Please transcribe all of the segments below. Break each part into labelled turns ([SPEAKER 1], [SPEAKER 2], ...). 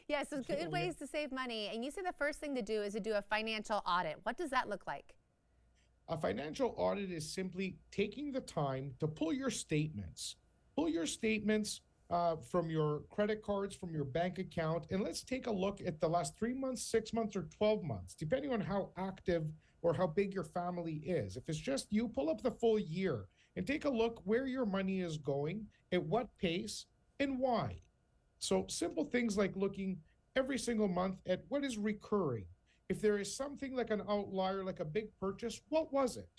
[SPEAKER 1] Yes, so good ways to save money. And you said the first thing to do is to do a financial audit. What does that look like?
[SPEAKER 2] A financial audit is simply taking the time to pull your statements. Pull your statements from your credit cards, from your bank account, and let's take a look at the last 3 months, 6 months, or 12 months, depending on how active or how big your family is. If it's just you, pull up the full year and take a look where your money is going, at what pace, and why. So simple things like looking every single month at what is recurring. If there is something like an outlier, like a big purchase, what was it?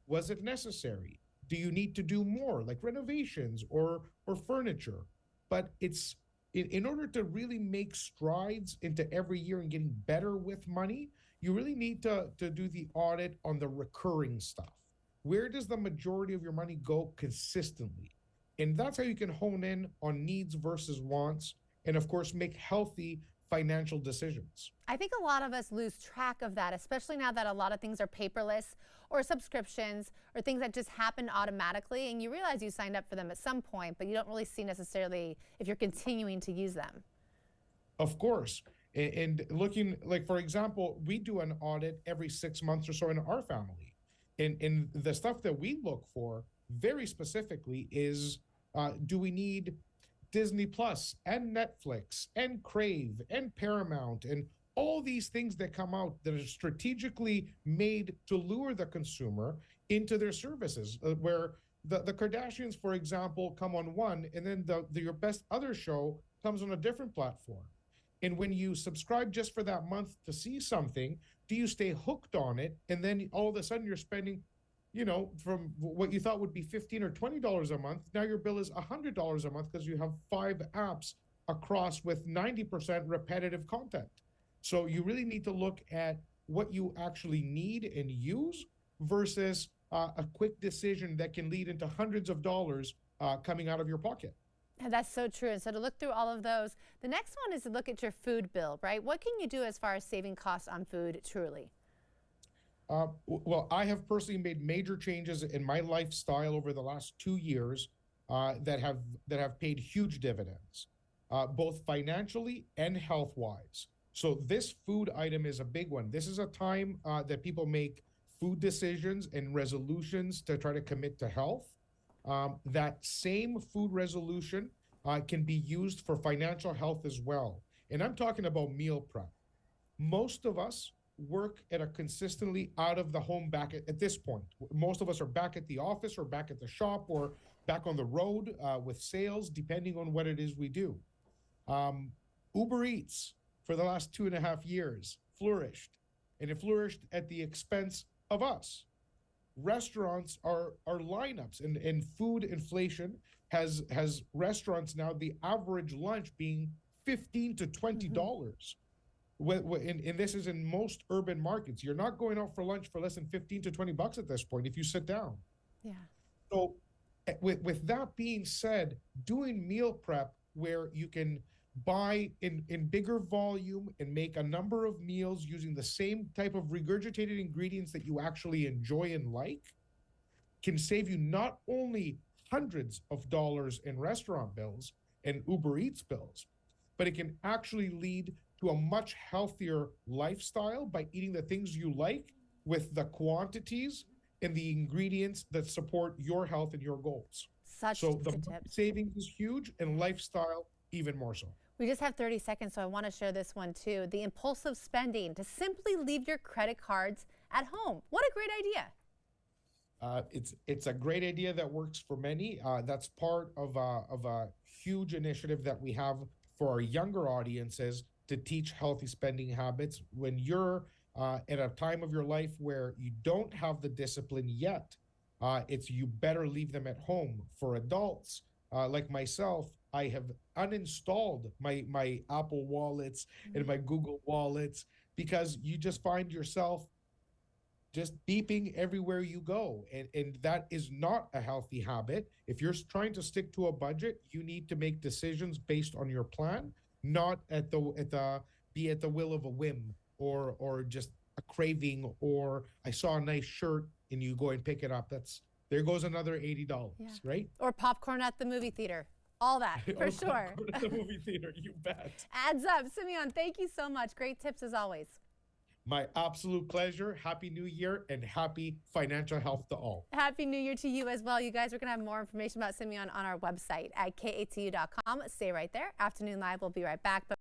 [SPEAKER 2] Was it necessary? Do you need to do more, like renovations or furniture? But it's in order to really make strides into every year and getting better with money, you really need to do the audit on the recurring stuff. Where does the majority of your money go consistently? And that's how you can hone in on needs versus wants, and of course, make healthy financial decisions.
[SPEAKER 1] I think a lot of us lose track of that, especially now that a lot of things are paperless or subscriptions or things that just happen automatically. And you realize you signed up for them at some point, but you don't really see necessarily if you're continuing to use them.
[SPEAKER 2] Of course. And looking, like, for example, we do an audit every 6 months or so in our family. And the stuff that we look for very specifically is do we need Disney Plus and Netflix and Crave and Paramount and all these things that come out that are strategically made to lure the consumer into their services, where the Kardashians, for example, come on one, and then your best other show comes on a different platform. And when you subscribe just for that month to see something, do you stay hooked on it? And then all of a sudden you're spending, from what you thought would be $15 or $20 a month, now your bill is $100 a month because you have 5 apps across with 90% repetitive content. So you really need to look at what you actually need and use versus a quick decision that can lead into hundreds of dollars coming out of your pocket.
[SPEAKER 1] And that's so true. And so to look through all of those, the next one is to look at your food bill, right? What can you do as far as saving costs on food truly?
[SPEAKER 2] Well, I have personally made major changes in my lifestyle over the last 2 years that have paid huge dividends, both financially and health wise. So this food item is a big one. This is a time that people make food decisions and resolutions to try to commit to health. That same food resolution can be used for financial health as well. And I'm talking about meal prep. Most of us work at a consistently out of the home back at this point. Most of us are back at the office or back at the shop or back on the road with sales, depending on what it is we do. Uber Eats for the last 2.5 years flourished, and it flourished at the expense of us. Restaurants are lineups, and food inflation has restaurants now the average lunch being $15 to $20. And this is in most urban markets. You're not going out for lunch for less than 15 to $20 at this point if you sit down.
[SPEAKER 1] Yeah.
[SPEAKER 2] So with that being said, doing meal prep where you can buy in bigger volume and make a number of meals using the same type of regurgitated ingredients that you actually enjoy and like can save you not only hundreds of dollars in restaurant bills and Uber Eats bills, but it can actually lead to a much healthier lifestyle by eating the things you like with the quantities and the ingredients that support your health and your goals. So the
[SPEAKER 1] tips.
[SPEAKER 2] savings is huge, and lifestyle even more so.
[SPEAKER 1] We just have 30 seconds, so I want to share this one too. The impulsive spending, to simply leave your credit cards at home. What a great idea.
[SPEAKER 2] It's a great idea that works for many. That's part of a huge initiative that we have for our younger audiences to teach healthy spending habits. When you're at a time of your life where you don't have the discipline yet, it's you better leave them at home. For adults like myself, I have uninstalled my Apple wallets and my Google wallets because you just find yourself just beeping everywhere you go. And that is not a healthy habit. If you're trying to stick to a budget, you need to make decisions based on your plan, not at the will of a whim or just a craving, or I saw a nice shirt and you go and pick it up. There goes another $80, right?
[SPEAKER 1] Or popcorn at the movie theater. All that, for sure.
[SPEAKER 2] Go to the movie theater, you bet.
[SPEAKER 1] Adds up. Simeon, thank you so much. Great tips as always.
[SPEAKER 2] My absolute pleasure. Happy New Year and happy financial health to all.
[SPEAKER 1] Happy New Year to you as well. You guys, we're going to have more information about Simeon on our website at katu.com. Stay right there. Afternoon Live will be right back. But